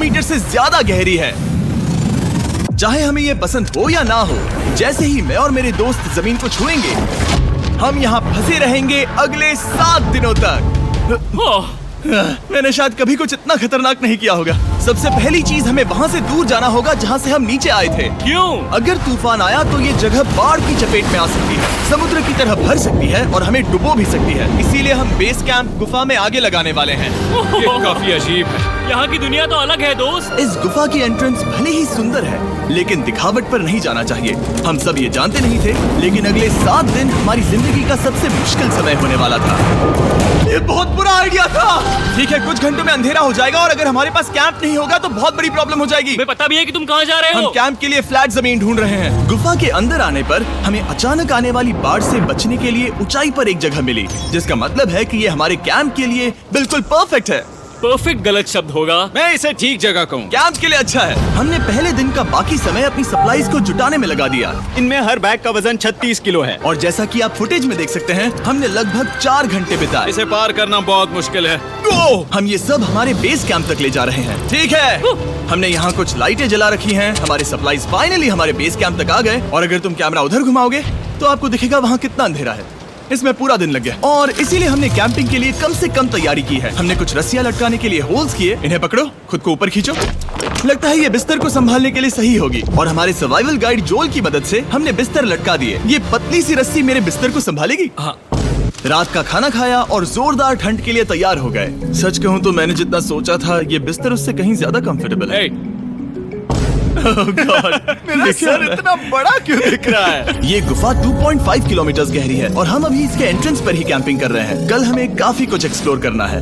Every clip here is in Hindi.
मीटर से ज्यादा गहरी है। चाहे हमें ये पसंद हो या ना हो, जैसे ही मैं और मेरे दोस्त जमीन को छुएंगे, हम यहाँ फंसे रहेंगे अगले 7 दिनों तक। मैंने शायद कभी कुछ इतना खतरनाक नहीं किया होगा। सबसे पहली चीज, हमें वहाँ से दूर जाना होगा जहाँ से हम नीचे आए थे। क्यों? अगर तूफान आया तो ये जगह बाढ़ की चपेट में आ सकती है, समुद्र की तरह भर सकती है और हमें डुबो भी सकती है। इसीलिए हम बेस कैंप गुफा में आगे लगाने वाले हैं। ये काफी अजीब है। यहाँ की दुनिया तो अलग है दोस्त। इस गुफा की एंट्रेंस भले ही सुंदर है, लेकिन दिखावट पर नहीं जाना चाहिए। हम सब ये जानते नहीं थे, लेकिन अगले 7 दिन हमारी जिंदगी का सबसे मुश्किल समय होने वाला था। ये बहुत बुरा आइडिया था। ठीक है, कुछ घंटों में अंधेरा हो जाएगा और अगर हमारे पास कैंप नहीं होगा तो बहुत बड़ी प्रॉब्लम हो जाएगी। हमें पता भी है कि तुम कहाँ जा रहे हो। हम कैंप के लिए फ्लैट जमीन ढूंढ रहे हैं। गुफा के अंदर आने पर हमें अचानक आने वाली बाढ़ से बचने के लिए ऊंचाई पर एक जगह मिली, जिसका मतलब है कि ये हमारे कैंप के लिए बिल्कुल परफेक्ट है। परफेक्ट गलत शब्द होगा। मैं इसे ठीक जगह कहूँ। कैंप के लिए अच्छा है। हमने पहले दिन का बाकी समय अपनी सप्लाईज को जुटाने में लगा दिया। इनमें हर बैग का वजन 36 किलो है। और जैसा कि आप फुटेज में देख सकते हैं, हमने लगभग 4 घंटे बिताए। इसे पार करना बहुत मुश्किल है। हम ये सब हमारे बेस कैंप तक ले जा रहे हैं। ठीक है, हमने यहाँ कुछ लाइटें जला रखी हैं। हमारे सप्लाईज फाइनली हमारे बेस कैंप तक आ गए। और अगर तुम कैमरा उधर घुमाओगे तो आपको दिखेगा वहाँ कितना अंधेरा है। इसमें पूरा दिन लग गया और इसीलिए हमने कैंपिंग के लिए कम से कम तैयारी की है। हमने कुछ रस्सियां लटकाने के लिए होल्स किए। इन्हें पकड़ो, खुद को ऊपर खींचो। लगता है ये बिस्तर को संभालने के लिए सही होगी। और हमारे सर्वाइवल गाइड जोल की मदद से हमने बिस्तर लटका दिए। ये पतली सी रस्सी मेरे बिस्तर को संभालेगी। हाँ। रात का खाना खाया और जोरदार ठंड के लिए तैयार हो गए। सच कहूँ तो मैंने जितना सोचा था, ये बिस्तर उससे कहीं ज्यादा कंफर्टेबल है। Oh God, मेरा सर इतना बड़ा क्यों दिख रहा है? ये गुफा 2.5 किलोमीटर गहरी है और हम अभी इसके एंट्रेंस पर ही कैंपिंग कर रहे हैं। कल हमें काफी कुछ एक्सप्लोर करना है।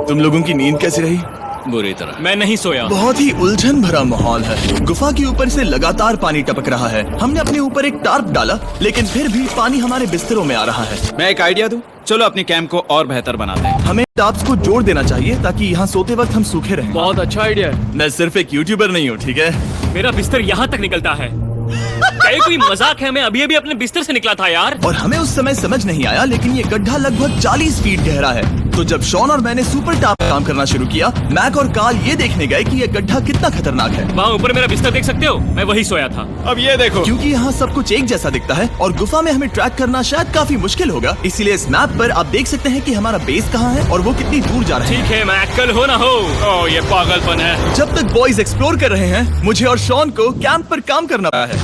तुम लोगों की नींद कैसी रही? बुरी तरह। मैं नहीं सोया। बहुत ही उलझन भरा माहौल है। गुफा के ऊपर से लगातार पानी टपक रहा है। हमने अपने ऊपर एक टार्प डाला, लेकिन फिर भी पानी हमारे बिस्तरों में आ रहा है। मैं एक आइडिया दूं? चलो अपने कैंप को और बेहतर बनाते हैं। हमें टार्प्स को जोड़ देना चाहिए ताकि यहाँ सोते वक्त हम सूखे रहें। बहुत अच्छा आइडिया है। मैं सिर्फ एक यूट्यूबर नहीं हूँ, ठीक है? मेरा बिस्तर यहाँ तक निकलता है। क्या ये कोई मजाक है? मैं अभी अभी अपने बिस्तर से निकला था यार। और हमें उस समय समझ नहीं आया, लेकिन ये गड्ढा लगभग 40 फीट गहरा है। तो जब शॉन और मैंने सुपर टॉप काम करना शुरू किया, मैक और कार्ल ये देखने गए कि ये गड्ढा कितना खतरनाक है। वहाँ ऊपर मेरा बिस्तर देख सकते हो? मैं वही सोया था। अब ये देखो, क्योंकि यहाँ सब कुछ एक जैसा दिखता है और गुफा में हमें ट्रैक करना शायद काफी मुश्किल होगा, इसीलिए इस मैप पर आप देख सकते हैं कि हमारा बेस कहाँ है और वो कितनी दूर जा रहा है। ठीक है, मैं कल हो ना हो। ओह ये पागलपन है। जब तक बॉयज एक्सप्लोर कर रहे हैं, मुझे और शॉन को कैंप पर काम करना पड़ा है।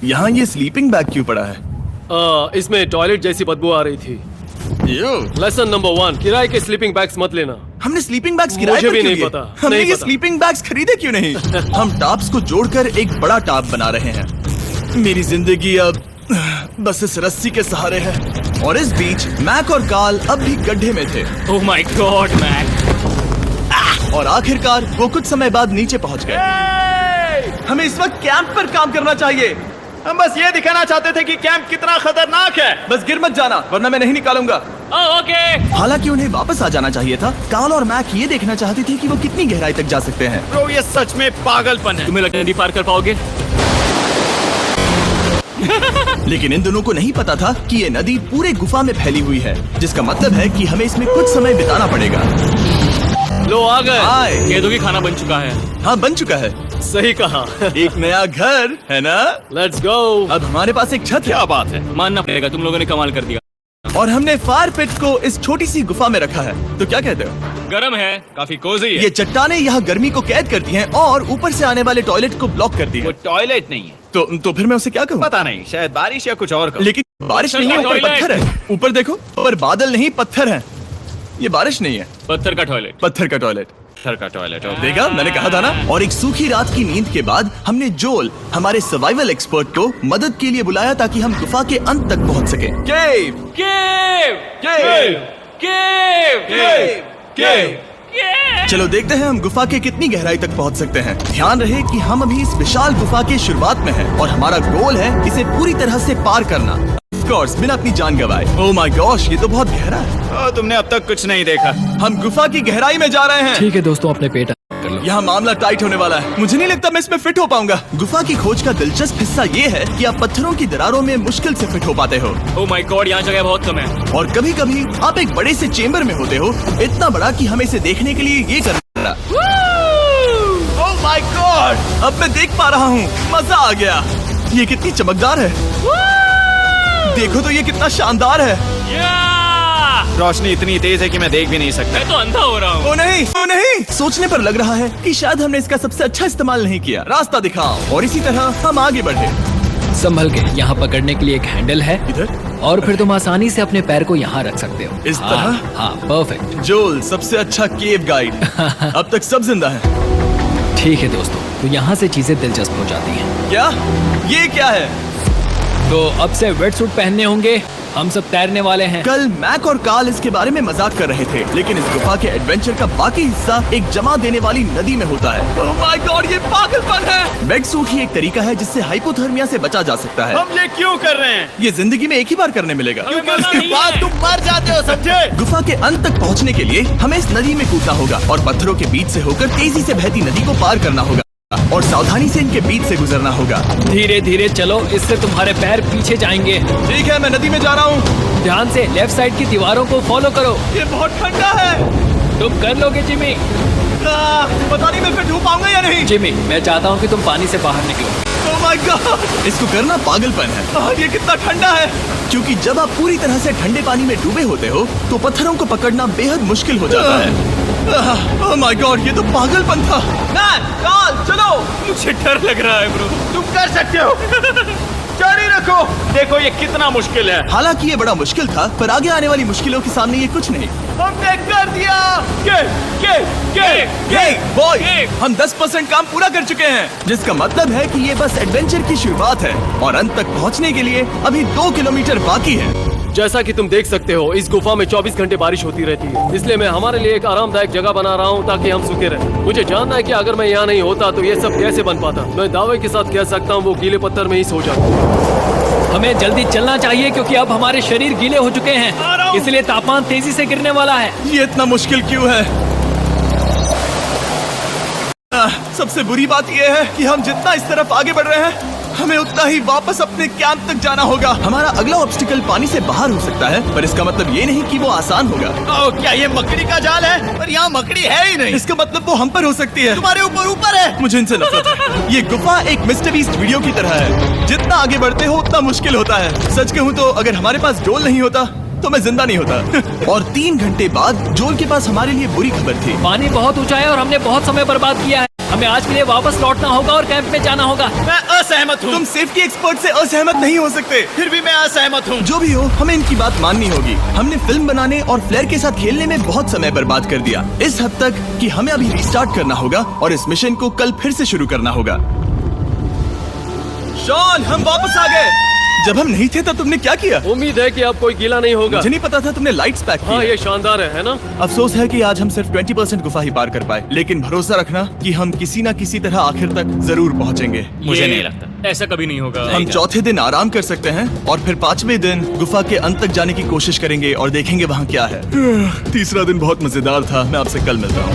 यहाँ ये स्लीपिंग बैग क्यों पड़ा है? इसमें टॉयलेट जैसी बदबू आ रही थी। लेसन नंबर 1, किराए के स्लीपिंग बैग्स मत लेना। हमने स्लीपिंग बैग्स किराए मुझे पर भी क्यों नहीं लिए? पता, हमने नहीं ये पता। स्लीपिंग बैग्स खरीदे क्यों नहीं? हम टॉप्स को जोड़कर एक बड़ा टॉप बना रहे हैं। मेरी जिंदगी अब बस इस रस्सी के सहारे है। और इस बीच मैक और कार्ल अब भी गड्ढे में थे। Oh my God Mac. और आखिरकार वो कुछ समय बाद नीचे पहुंच गए। हमें इस वक्त कैंप पर काम करना चाहिए। हम बस ये दिखाना चाहते थे कि कैंप कितना खतरनाक है। बस गिर मत जाना, वरना मैं नहीं निकालूंगा। ओके। हालांकि उन्हें वापस आ जाना चाहिए था। कार्ल और मैक ये देखना चाहते थे कि वो कितनी गहराई तक जा सकते हैं। ब्रो ये सच में पागलपन है। तुम्हें लगता है नदी पार कर पाओगे? लेकिन इन दोनों को नहीं पता था कि ये नदी पूरे गुफा में फैली हुई है, जिसका मतलब है कि हमें इसमें कुछ समय बिताना पड़ेगा। लो आ गए। हाय। कह दो कि खाना बन चुका है। हाँ, बन चुका है। सही कहा। एक नया घर है ना? Let's go. अब हमारे पास एक छत है। क्या बात है। मानना पड़ेगा, तुम लोगों ने कमाल कर दिया। और हमने फायर पिट को इस छोटी सी गुफा में रखा है। तो क्या कहते हो? गरम है। काफी कोजी है। ये चट्टानें यहाँ गर्मी को कैद करती हैं और ऊपर से आने वाले टॉयलेट को ब्लॉक करती वो हैं। टॉयलेट नहीं है। तो फिर मैं उसे क्या कहूँ? पता नहीं, शायद बारिश या कुछ और कहो। लेकिन बारिश नहीं है, ऊपर टॉयलेट। पत्थर है। ऊपर देखो, ऊपर बादल नहीं पत्थर है। ये बारिश नहीं है, पत्थर का टॉयलेट। पत्थर का टॉयलेट। पत्थर का टॉयलेट। देखा, मैंने कहा था ना। और एक सूखी रात की नींद के बाद हमने जोल, हमारे सर्वाइवल एक्सपर्ट को मदद के लिए बुलाया ताकि हम गुफा के अंत तक पहुंच सके। केव, केव, केव, केव, केव, केव। केव। चलो देखते हैं हम गुफा के कितनी गहराई तक पहुंच सकते हैं। ध्यान रहे कि हम अभी इस विशाल गुफा के शुरुआत में हैं और हमारा गोल है इसे पूरी तरह से पार करना, ऑफ कोर्स बिना अपनी जान गंवाए। ओह माय गॉश, ये तो बहुत गहरा है। तुमने अब तक कुछ नहीं देखा। हम गुफा की गहराई में जा रहे हैं। ठीक है दोस्तों, अपने पेट कर लो। यहाँ मामला टाइट होने वाला है। मुझे नहीं लगता मैं इसमें फिट हो पाऊंगा। गुफा की खोज का दिलचस्प हिस्सा ये है कि आप पत्थरों की दरारों में मुश्किल से फिट हो पाते हो, ओह माय गॉड, यहाँ जगह बहुत कम है। और कभी कभी आप एक बड़े से चेम्बर में होते हो, इतना बड़ा कि हमें इसे देखने के लिए ये करना पड़ा। ओह माय गॉड, अब मैं देख पा रहा हूँ। मजा आ गया। ये कितनी चमकदार है। देखो तो ये कितना शानदार है। रोशनी इतनी तेज है कि मैं देख भी नहीं सकता। मैं तो अंधा हो रहा हूँ। ओ नहीं, ओ नहीं। सोचने पर लग रहा है कि शायद हमने इसका सबसे अच्छा इस्तेमाल नहीं किया। रास्ता दिखाओ। और इसी तरह हम आगे बढ़े। संभल के, यहाँ पकड़ने के लिए एक हैंडल है इधर? और फिर तुम आसानी से अपने पैर को यहाँ रख सकते हो। इस हाँ, तरह? हाँ, परफेक्ट। जोल सबसे अच्छा केव गाइड। अब तक सब जिंदा हैं। ठीक है दोस्तों, तो यहाँ से चीजें दिलचस्प हो जाती हैं। क्या? ये क्या है? तो अब से वेट सूट पहनने होंगे। हम सब तैरने वाले हैं। कल मैक और कार्ल इसके बारे में मजाक कर रहे थे, लेकिन इस गुफा के एडवेंचर का बाकी हिस्सा एक जमा देने वाली नदी में होता है। ओह माय गॉड, ये पागलपन है। वेट सूट ही एक तरीका है जिससे हाइपोथर्मिया से बचा जा सकता है। हम ये क्यों कर रहे हैं? ये जिंदगी में एक ही बार करने मिलेगा। क्योंकि इसके बाद तुम मर जाते हो, समझे? गुफा के अंत तक पहुंचने के लिए हमें इस नदी में कूदना होगा और पत्थरों के बीच से होकर तेजी से बहती नदी को पार करना होगा और सावधानी से इनके बीच से गुजरना होगा। धीरे धीरे चलो, इससे तुम्हारे पैर पीछे जाएंगे। ठीक है, मैं नदी में जा रहा हूँ। ध्यान से लेफ्ट साइड की दीवारों को फॉलो करो। ये बहुत ठंडा है। तुम कर लोगे जिमी। पता नहीं मैं फिट हो पाऊंगा या नहीं। जिमी, मैं चाहता हूँ कि तुम पानी से बाहर निकलो। ओह माय गॉड, इसको करना पागलपन है। ये कितना ठंडा है। क्योंकि जब आप पूरी तरह से ठंडे पानी में डूबे होते हो तो पत्थरों को पकड़ना बेहद मुश्किल हो जाता है। ओह माय गॉड, ये तो पागलपन था। चलो। मुझे डर लग रहा है ब्रो। तुम कर सकते हो। जारी रखो। देखो ये कितना मुश्किल है। हालांकि ये बड़ा मुश्किल था, पर आगे आने वाली मुश्किलों के सामने ये कुछ नहीं। हमने कर दिया। बॉय, हम 10% काम पूरा कर चुके हैं, जिसका मतलब है कि ये बस एडवेंचर की शुरुआत है और अंत तक पहुंचने के लिए अभी 2 किलोमीटर बाकी है। जैसा कि तुम देख सकते हो, इस गुफा में 24 घंटे बारिश होती रहती है। इसलिए मैं हमारे लिए एक आरामदायक जगह बना रहा हूँ ताकि हम सूखे रहें। मुझे जानना है कि अगर मैं यहाँ नहीं होता तो ये सब कैसे बन पाता। मैं दावे के साथ कह सकता हूँ वो गीले पत्थर में ही सो जाता। हमें जल्दी चलना चाहिए क्योंकि अब हमारे शरीर गीले हो चुके हैं, इसलिए तापमान तेजी से गिरने वाला है। ये इतना मुश्किल क्यों है? सबसे बुरी बात यह है कि हम जितना इस तरफ आगे बढ़ रहे हैं, हमें उतना ही वापस अपने कैंप तक जाना होगा। हमारा अगला ऑब्स्टिकल पानी से बाहर हो सकता है, पर इसका मतलब ये नहीं कि वो आसान होगा। क्या ये मकड़ी का जाल है? पर यहाँ मकड़ी है ही नहीं। इसका मतलब वो हम पर हो सकती है। तुम्हारे ऊपर है। मुझे इनसे नफरत है। ये गुफा एक मिस्टर बीस्ट वीडियो की तरह है। जितना आगे बढ़ते हो उतना मुश्किल होता है। सच कहूँ तो अगर हमारे पास जोल नहीं होता तो मैं जिंदा नहीं होता। और 3 घंटे बाद जोल के पास हमारे लिए बुरी खबर थी। पानी बहुत ऊंचा है और हमने बहुत समय बर्बाद किया है। हमें आज के लिए वापस लौटना होगा और कैंप में जाना होगा। मैं असहमत हूँ। तुम सेफ्टी एक्सपर्ट से असहमत नहीं हो सकते। फिर भी मैं असहमत हूँ। जो भी हो, हमें इनकी बात माननी होगी। हमने फिल्म बनाने और फ्लेयर के साथ खेलने में बहुत समय बर्बाद कर दिया, इस हद तक कि हमें अभी रिस्टार्ट करना होगा और इस मिशन को कल फिर से शुरू करना होगा। शॉन, हम वापस आ गए। जब हम नहीं थे तब तुमने क्या किया? उम्मीद है कि अब कोई गीला नहीं होगा। मुझे नहीं पता था तुमने लाइट्स पैक हाँ, की। ये शानदार है ना? अफसोस है कि आज हम सिर्फ 20% गुफा ही पार कर पाए, लेकिन भरोसा रखना कि हम किसी न किसी तरह आखिर तक जरूर पहुंचेंगे। मुझे नहीं लगता ऐसा कभी नहीं होगा। हम चौथे दिन आराम कर सकते हैं और फिर 5वें दिन गुफा के अंत तक जाने की कोशिश करेंगे और देखेंगे वहाँ क्या है। तीसरा दिन बहुत मजेदार था। मैं आपसे कल मिलता हूँ।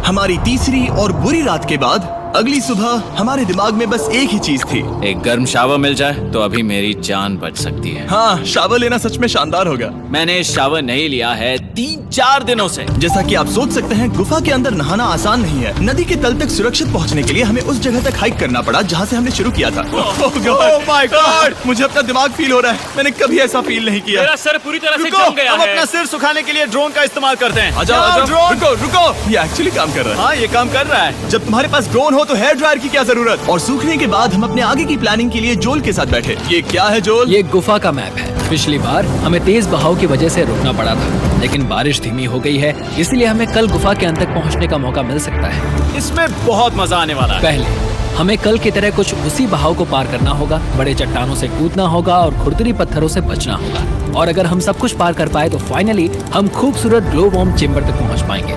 हमारी तीसरी और बुरी रात के बाद अगली सुबह हमारे दिमाग में बस एक ही चीज थी। एक गर्म शावर मिल जाए तो अभी मेरी जान बच सकती है। हाँ, शावर लेना सच में शानदार होगा। मैंने शावर नहीं लिया है 3-4 दिनों से। जैसा कि आप सोच सकते हैं, गुफा के अंदर नहाना आसान नहीं है। नदी के तल तक सुरक्षित पहुंचने के लिए हमें उस जगह तक हाइक करना पड़ा जहां से हमने शुरू किया था। Oh my God! मुझे अपना दिमाग फील हो रहा है। मैंने कभी ऐसा फील नहीं किया। मेरा सर पूरी तरह से रुको, जम गया हम है। अपना सिर सुखाने के लिए ड्रोन का इस्तेमाल करते हैं। आजाओ, जाओ, आजाओ, ड्रोन। रुको, रुको। ये एक्चुअली काम कर रहा है। हाँ, ये काम कर रहा है। जब तुम्हारे पास ड्रोन हो तो हेयर ड्रायर की क्या जरूरत। और सूखने के बाद हम अपने आगे की प्लानिंग के लिए जोल के साथ बैठे। ये क्या है जोल? ये गुफा का मैप है। पिछली बार हमें तेज बहाव की वजह से रुकना पड़ा था, लेकिन बारिश धीमी हो गई है, इसलिए हमें कल गुफा के अंत तक पहुंचने का मौका मिल सकता है। इसमें बहुत मजा आने वाला है। पहले हमें कल की तरह कुछ उसी बहाव को पार करना होगा, बड़े चट्टानों से कूदना होगा और खुरदरी पत्थरों से बचना होगा। और अगर हम सब कुछ पार कर पाए तो फाइनली हम खूबसूरत ग्लो वार्म चेम्बर तक पहुंच पाएंगे।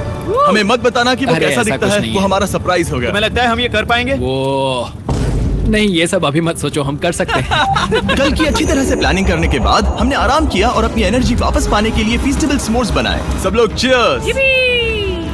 हमें मत बताना कि वो अरे, कैसा ऐसा दिखता कुछ है। नहीं वो है। हमारा सरप्राइज होगा। तुम्हें लगता है हम ये कर पाएंगे? वो नहीं, ये सब अभी मत सोचो, हम कर सकते हैं। कल की अच्छी तरह से प्लानिंग करने के बाद हमने आराम किया और अपनी एनर्जी वापस पाने के लिए फेस्टिवल स्मोर्स बनाए। सब लोग चीयर्स।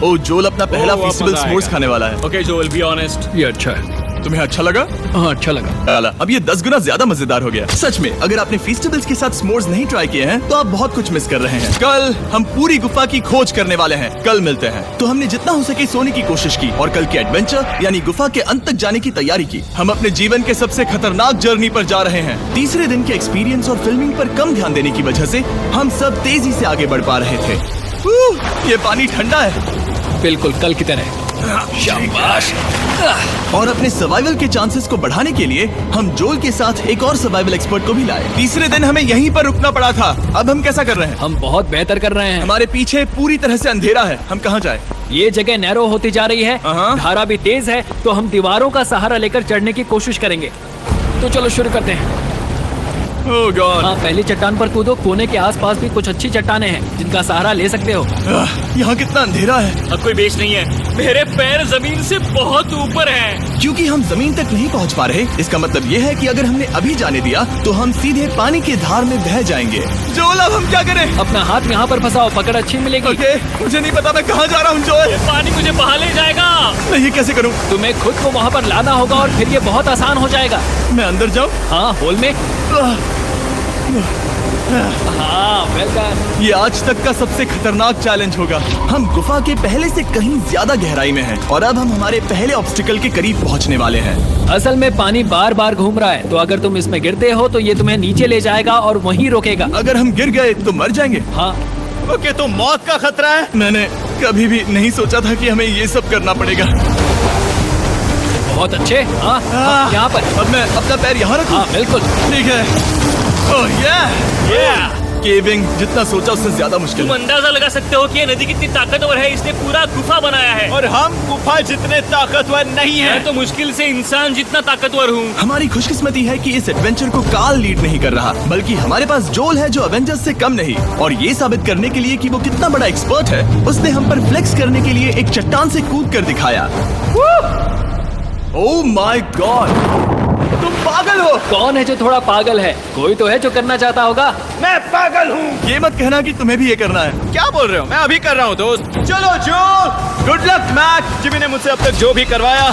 ओ जोल अपना पहला वो फीस्टिवल मजा स्मोर्स आएगा। खाने वाला है। ओके जोल बी ऑनेस्ट। ये अच्छा है। तुम्हें अच्छा लगा? हाँ अच्छा लगा। आला, अब ये 10 गुना ज्यादा मजेदार हो गया। सच में अगर आपने फेस्टिवल्स के साथ s'mores नहीं ट्राई किए हैं तो आप बहुत कुछ मिस कर रहे हैं। कल हम पूरी गुफा की खोज करने वाले हैं। कल मिलते हैं। तो हमने जितना हो सके सोने की कोशिश की और कल के एडवेंचर यानी गुफा के अंत तक जाने की तैयारी की। हम अपने जीवन के सबसे खतरनाक जर्नी पर जा रहे हैं। तीसरे दिन के एक्सपीरियंस और फिल्मिंग पर कम ध्यान देने की वजह से हम सब तेजी से आगे बढ़ पा रहे थे। ये पानी ठंडा है। बिल्कुल कल की तरह। शाबाश। और अपने सर्वाइवल के चांसेस को बढ़ाने के लिए हम जोल के साथ एक और सर्वाइवल एक्सपर्ट को भी लाए। तीसरे दिन हमें यहीं पर रुकना पड़ा था। अब हम कैसा कर रहे हैं? हम बहुत बेहतर कर रहे हैं। हमारे पीछे पूरी तरह से अंधेरा है। हम कहाँ जाए? ये जगह नैरो होती जा रही है, हाँ। धारा भी तेज है, तो हम दीवारों का सहारा लेकर चढ़ने की कोशिश करेंगे। तो चलो शुरू करते हैं। ओह गॉड। हाँ पहली चट्टान पर कूदो। कोने के आसपास भी कुछ अच्छी चट्टानें हैं जिनका सहारा ले सकते हो। यहाँ कितना अंधेरा है। अब कोई बेस नहीं है। मेरे पैर जमीन से बहुत ऊपर हैं। क्योंकि हम जमीन तक नहीं पहुँच पा रहे, इसका मतलब ये है कि अगर हमने अभी जाने दिया तो हम सीधे पानी की धार में बह जाएंगे। जोल अब हम क्या करें? अपना हाथ यहाँ पर फंसाओ, पकड़ अच्छी मिलेगी। ओके, मुझे नहीं पता मैं कहाँ जा रहा हूँ जोल। पानी मुझे बहा ले जाएगा। मैं ये कैसे करूँ? तुम्हें खुद को वहाँ पर लाना होगा और फिर ये बहुत आसान हो जाएगा। मैं अंदर जाऊँ? हाँ होल में। हाँ वेल डन। ये आज तक का सबसे खतरनाक चैलेंज होगा। हम गुफा के पहले से कहीं ज्यादा गहराई में हैं और अब हम हमारे पहले ऑब्स्टिकल के करीब पहुंचने वाले हैं। असल में पानी बार बार घूम रहा है, तो अगर तुम इसमें गिरते हो तो ये तुम्हें नीचे ले जाएगा और वहीं रोकेगा। अगर हम गिर गए तो मर जाएंगे। हाँ ओके, तो मौत का खतरा है। मैंने कभी भी नहीं सोचा था कि हमें ये सब करना पड़ेगा। बहुत अच्छे। हाँ यहाँ पर। अब मैं अपना पैर यहाँ रखूं? हाँ बिल्कुल। ठीक है। ओह केविंग जितना सोचा उससे ज्यादा मुश्किल तुम है। अंदाजा लगा सकते हो कि ये नदी कितनी ताकतवर है। इसने पूरा गुफा बनाया है। और हम गुफा जितने ताकतवर नहीं है। मैं तो मुश्किल से इंसान जितना ताकतवर हूँ। हमारी खुशकिस्मती है कि इस एडवेंचर को काल लीड नहीं कर रहा, बल्कि हमारे पास जोल है जो एवेंजर्स से कम नहीं। और ये साबित करने के लिए कि वो कितना बड़ा एक्सपर्ट है, उसने हम पर फ्लेक्स करने के लिए एक चट्टान से कूद कर दिखाया। ओह माय गॉड, तुम पागल हो। कौन है जो थोड़ा पागल है? कोई तो है जो करना चाहता होगा। मैं पागल हूँ। ये मत कहना कि तुम्हें भी ये करना है। क्या बोल रहे हो? मैं अभी कर रहा हूँ दोस्त। चलो जो गुड लक मैक। जिमी ने मुझसे अब तक जो भी करवाया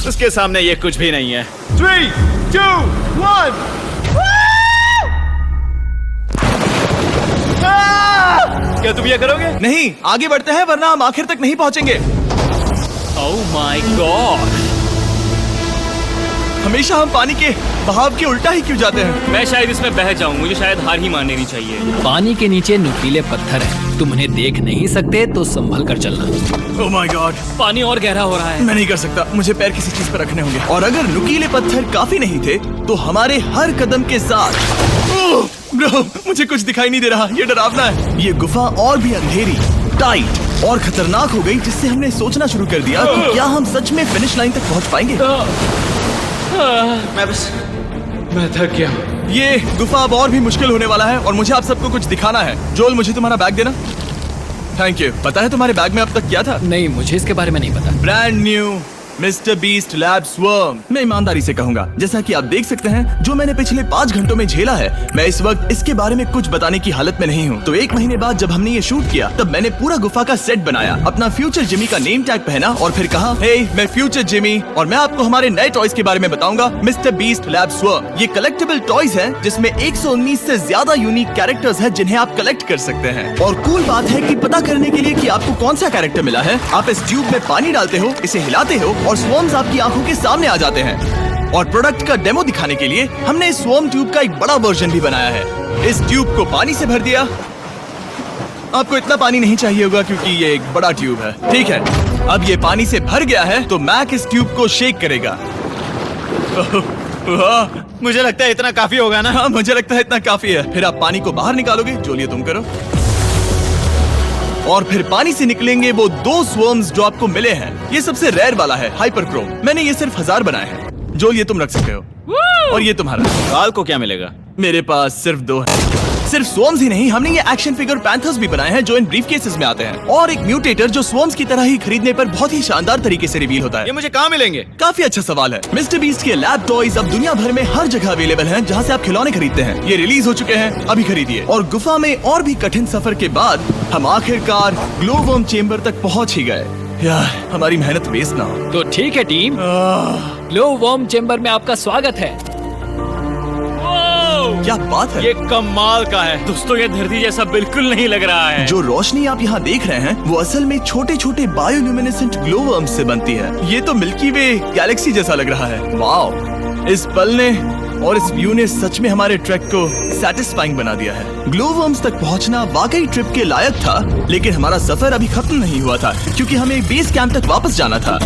उसके सामने ये कुछ भी नहीं है। 3, 2, 1। क्या तुम ये करोगे? नहीं, आगे बढ़ते हैं वरना हम आखिर तक नहीं पहुंचेंगे। ओह माय गॉड। हमेशा हम पानी के बहाव के उल्टा ही क्यों जाते हैं? मैं शायद इसमें बह जाऊं। मुझे शायद हार ही मान लेनी चाहिए। पानी के नीचे नुकीले पत्थर हैं। तुम उन्हें देख नहीं सकते तो संभल कर चलना। ओह माय गॉड, पानी और गहरा हो रहा है। मैं नहीं कर सकता। मुझे पैर किसी चीज पर रखने होंगे। और अगर नुकीले पत्थर काफी नहीं थे तो हमारे हर कदम के साथ ओह ब्रो, मुझे कुछ दिखाई नहीं दे रहा। ये डरावना है। ये गुफा और भी अंधेरी, टाइट और खतरनाक हो गई, जिससे हमने सोचना शुरू कर दिया कि क्या हम सच में फिनिश लाइन तक पहुंच पाएंगे। मैं थक गया। ये गुफा अब और भी मुश्किल होने वाला है और मुझे आप सबको कुछ दिखाना है। जोल, मुझे तुम्हारा बैग देना। Thank you. पता है तुम्हारे बैग में अब तक क्या था? नहीं, मुझे इसके बारे में नहीं पता। Brand new mister beast lab swarm. मैं ईमानदारी से कहूंगा, जैसा कि आप देख सकते हैं, जो मैंने पिछले 5 घंटों में झेला है, मैं इस वक्त इसके बारे में कुछ बताने की हालत में नहीं हूँ। तो 1 महीने बाद जब हमने ये शूट किया, तब मैंने पूरा गुफा का सेट बनाया, अपना फ्यूचर जिमी का नेम टैग पहना और फिर कहा, हे मैं फ्यूचर जिमी और मैं आपको हमारे नए टॉयज के बारे में बताऊंगा, मिस्टर बीस्ट लैब स्वर्म। ये कलेक्टेबल टॉयज हैं जिसमें 119 से ज्यादा यूनिक कैरेक्टर्स हैं जिन्हें आप कलेक्ट कर सकते हैं। और कूल बात है कि पता करने के लिए कि आपको कौन सा कैरेक्टर मिला है, आप इस ट्यूब में पानी डालते हो, इसे हिलाते हो और स्वर्म्स आपकी आंखों के सामने आ जाते हैं। और प्रोडक्ट का डेमो दिखाने के लिए हमने इस स्वॉर्म ट्यूब का एक बड़ा वर्जन भी बनाया है। इस ट्यूब को पानी से भर दिया। आपको इतना पानी नहीं चाहिए होगा क्योंकि ये एक बड़ा ट्यूब है। ठीक है, अब ये पानी से भर गया है तो मैक इस ट्यूब को शेक करेगा। मुझे लगता है इतना काफी होगा ना? हाँ, मुझे लगता है इतना काफी है। फिर आप पानी को बाहर निकालोगे। जोलिए तुम करो। और फिर पानी से निकलेंगे वो 2 स्वर्म्स जो आपको मिले हैं। ये सबसे रेयर वाला है, हाइपरक्रोम। मैंने ये सिर्फ 1000 बनाए हैं। जोल, ये तुम रख सकते हो। और ये तुम्हारा। काल को क्या मिलेगा? मेरे पास सिर्फ 2 है। सिर्फ स्वॉर्म्स ही नहीं, हमने ये एक्शन फिगर पैंथर्स भी बनाए हैं जो इन ब्रीफ केसेस में आते हैं, और एक म्यूटेटर जो स्वॉर्म्स की तरह ही खरीदने पर बहुत ही शानदार तरीके से रिवील होता ये है। मुझे कहाँ मिलेंगे? काफी अच्छा सवाल है। मिस्टर बीस्ट के लैब टॉयज अब दुनिया भर में हर जगह अवेलेबल हैं जहां से आप खिलौने खरीदते हैं। ये रिलीज हो चुके हैं, अभी खरीदिए। और गुफा में और भी कठिन सफर के बाद हम आखिरकार ग्लो वर्म चेम्बर तक पहुंच ही गए। यार, हमारी मेहनत वेस्ट ना हो। तो ठीक है टीम, ग्लो वर्म चेम्बर में आपका स्वागत है। क्या बात है, ये कमाल का है। दोस्तों ये धरती जैसा बिल्कुल नहीं लग रहा है। जो रोशनी आप यहाँ देख रहे हैं वो असल में छोटे छोटे बायोल्यूमिनेसेंट ग्लो वर्म्स से बनती है। ये तो मिल्की वे गैलेक्सी जैसा लग रहा है। वाओ, इस पल ने और इस व्यू ने सच में हमारे ट्रैक को सैटिस्फाइंग बना दिया है। ग्लो वर्म्स तक पहुंचना वाकई ट्रिप के लायक था, लेकिन हमारा सफर अभी खत्म नहीं हुआ था क्योंकि हमें बेस कैंप तक वापस जाना था।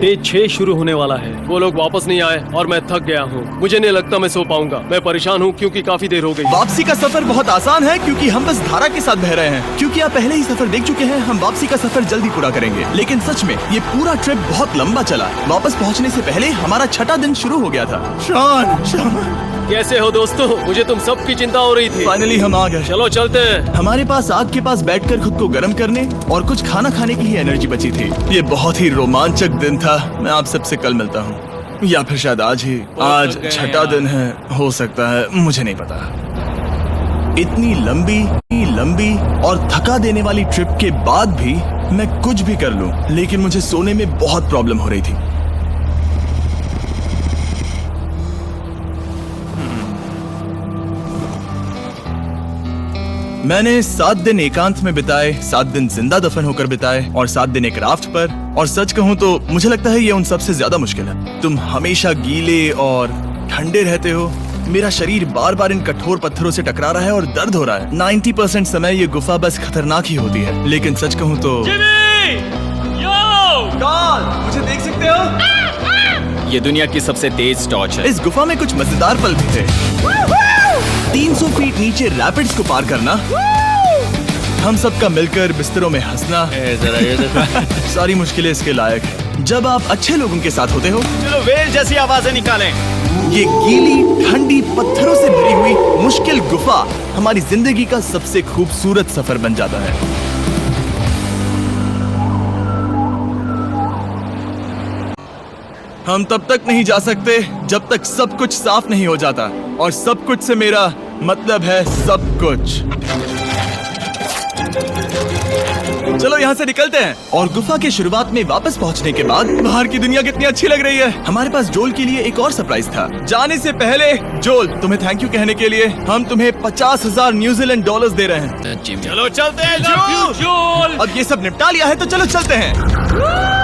डे 6 शुरू होने वाला है। वो लोग वापस नहीं आए और मैं थक गया हूँ। मुझे नहीं लगता मैं सो पाऊंगा। मैं परेशान हूँ क्योंकि काफी देर हो गई। वापसी का सफर बहुत आसान है क्योंकि हम बस धारा के साथ बह रहे हैं। क्योंकि आप पहले ही सफर देख चुके हैं, हम वापसी का सफर जल्दी पूरा करेंगे। लेकिन सच में ये पूरा ट्रिप बहुत लंबा चला। वापस पहुंचने से पहले हमारा 6वां दिन शुरू हो गया था। शॉन, कैसे हो दोस्तों? मुझे तुम सबकी चिंता हो रही थी। फाइनली हम आ गए। चलो चलते हैं। हमारे पास आग के पास बैठकर खुद को गर्म करने और कुछ खाना खाने की ही एनर्जी बची थी। ये बहुत ही रोमांचक दिन था। मैं आप सबसे कल मिलता हूँ, या फिर शायद आज ही। आज 6वां दिन है, हो सकता है, मुझे नहीं पता। इतनी लंबी और थका देने वाली ट्रिप के बाद भी मैं कुछ भी कर लूं, लेकिन मुझे सोने में बहुत प्रॉब्लम हो रही थी। मैंने 7 दिन एकांत में बिताए, 7 दिन जिंदा दफन होकर बिताए और 7 दिन एक राफ्ट पर। और सच कहूं तो मुझे लगता है ये उन सबसे ज्यादा मुश्किल है। तुम हमेशा गीले और ठंडे रहते हो। मेरा शरीर बार बार इन कठोर पत्थरों से टकरा रहा है और दर्द हो रहा है। 90% समय ये गुफा बस खतरनाक ही होती है। लेकिन सच कहूं तो मुझे देख सकते हो, ये दुनिया की सबसे तेज टॉर्च है। इस गुफा में कुछ मजेदार पल भी थे। 300 फीट नीचे रैपिड्स को पार करना, हम सबका मिलकर बिस्तरों में हंसना, सारी मुश्किलें इसके लायक है जब आप अच्छे लोगों के साथ होते हो। चलो वेल जैसी आवाजें निकालें। ये गीली ठंडी पत्थरों से भरी हुई मुश्किल गुफा हमारी जिंदगी का सबसे खूबसूरत सफर बन जाता है। हम तब तक नहीं जा सकते जब तक सब कुछ साफ नहीं हो जाता, और सब कुछ से मेरा मतलब है सब कुछ। चलो यहाँ से निकलते हैं। और गुफा के शुरुआत में वापस पहुँचने के बाद बाहर की दुनिया कितनी अच्छी लग रही है। हमारे पास जोल के लिए एक और सरप्राइज था। जाने से पहले जोल, तुम्हें थैंक यू कहने के लिए हम तुम्हें 50,000 न्यूजीलैंड डॉलर्स दे रहे हैं। चलो चलते हैं जोल। जोल, अब ये सब निपटा लिया है तो चलो चलते हैं।